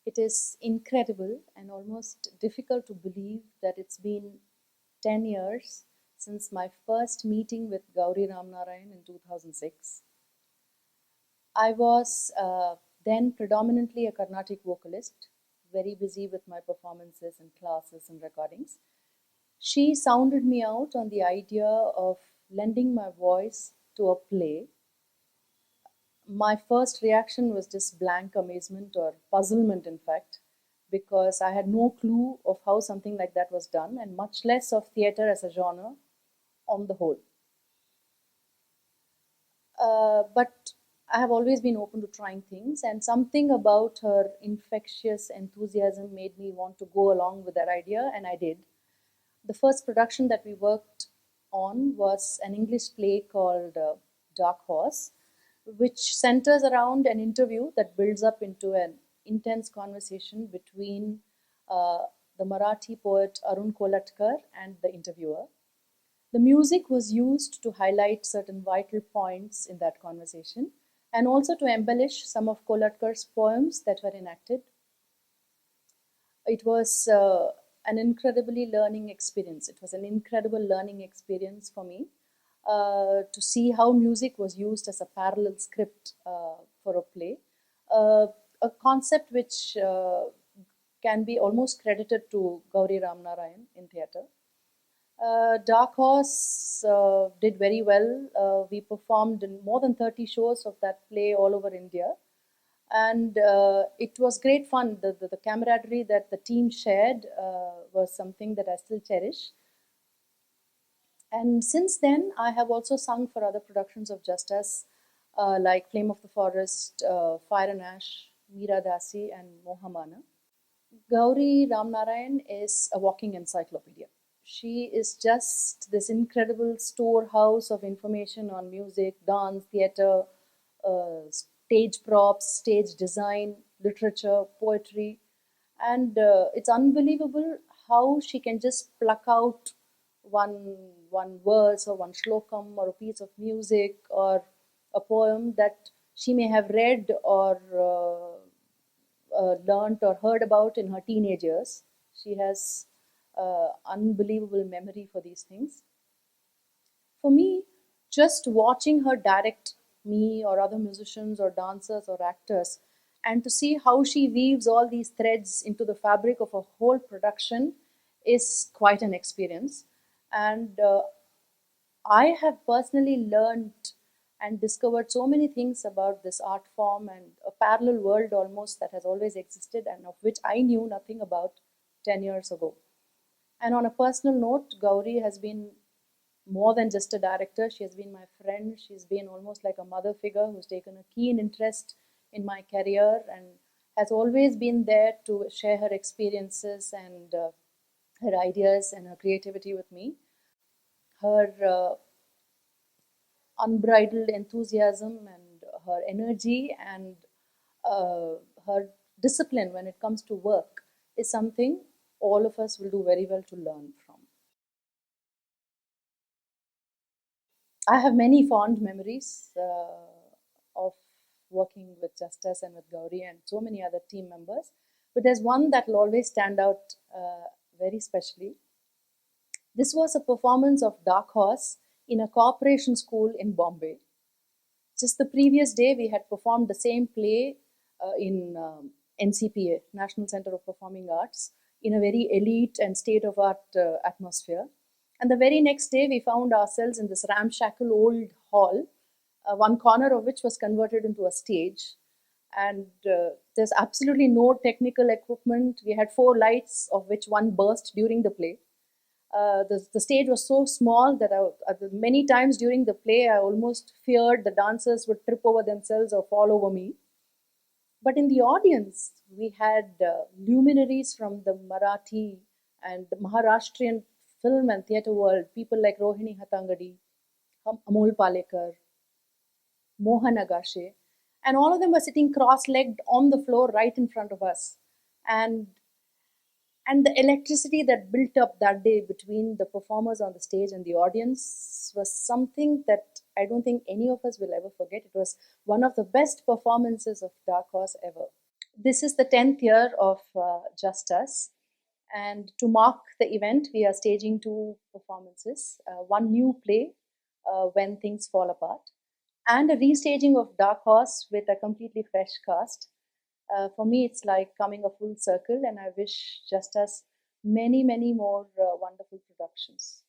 It is incredible and almost difficult to believe that it's been 10 years since my first meeting with Gauri Ramnarayan in 2006. I was then predominantly a Carnatic vocalist, very busy with my performances and classes and recordings. She sounded me out on the idea of lending my voice to a play. My first reaction was just blank amazement or puzzlement, in fact, because I had no clue of how something like that was done, and much less of theatre as a genre on the whole. But I have always been open to trying things, and something about her infectious enthusiasm made me want to go along with that idea, and I did. The first production that we worked on was an English play called Dark Horse, which centers around an interview that builds up into an intense conversation between uh, the Marathi poet Arun Kolatkar and the interviewer. The music was used to highlight certain vital points in that conversation and also to embellish some of Kolatkar's poems that were enacted. It was an incredibly learning experience. It was an incredible learning experience for me to see how music was used as a parallel script for a play, uh, a concept which can be almost credited to Gauri Ramnarayan in theatre. Dark Horse did very well. We performed in more than 30 shows of that play all over India. And it was great fun. The camaraderie that the team shared was something that I still cherish. And since then, I have also sung for other productions of JustUs, like Flame of the Forest, Fire and Ash, Meera Dasi, and Mohamana. Gauri Ramnarayan is a walking encyclopedia. She is just this incredible storehouse of information on music, dance, theatre, stage props, stage design, literature, poetry, and it's unbelievable how she can just pluck out one verse or one shlokam or a piece of music or a poem that she may have read or learnt or heard about in her teenage years. She has unbelievable memory for these things. For me, just watching her direct me or other musicians or dancers or actors, and to see how she weaves all these threads into the fabric of a whole production is quite an experience. And I have personally learned and discovered so many things about this art form and a parallel world almost that has always existed and of which I knew nothing about 10 years ago. And on a personal note, Gauri has been more than just a director. She has been my friend. She's been almost like a mother figure who's taken a keen interest in my career and has always been there to share her experiences and her ideas and her creativity with me. Her unbridled enthusiasm and her energy and uh, her discipline when it comes to work is something all of us will do very well to learn from. I have many fond memories of working with Justice and with Gauri and so many other team members. But there's one that will always stand out very specially. This was a performance of Dark Horse in a corporation school in Bombay. Just the previous day, we had performed the same play in NCPA, National Center of Performing Arts, in a very elite and state of art atmosphere. And the very next day, we found ourselves in this ramshackle old hall, one corner of which was converted into a stage. And there's absolutely no technical equipment. We had four lights, of which one burst during the play. The stage was so small that many times during the play, I almost feared the dancers would trip over themselves or fall over me. But in the audience, we had luminaries from the Marathi and the Maharashtrian film and theatre world, people like Rohini Hatangadi, Amol Palekar, Mohan Agashe, and all of them were sitting cross-legged on the floor right in front of us. And and the electricity that built up that day between the performers on the stage and the audience was something that I don't think any of us will ever forget. It was one of the best performances of Dark Horse ever. This is the 10th year of Just Us. And to mark the event, we are staging two performances, one new play, When Things Fall Apart, and a restaging of Dark Horse with a completely fresh cast. For me, it's like coming a full circle, and I wish Just Us many, many more wonderful productions.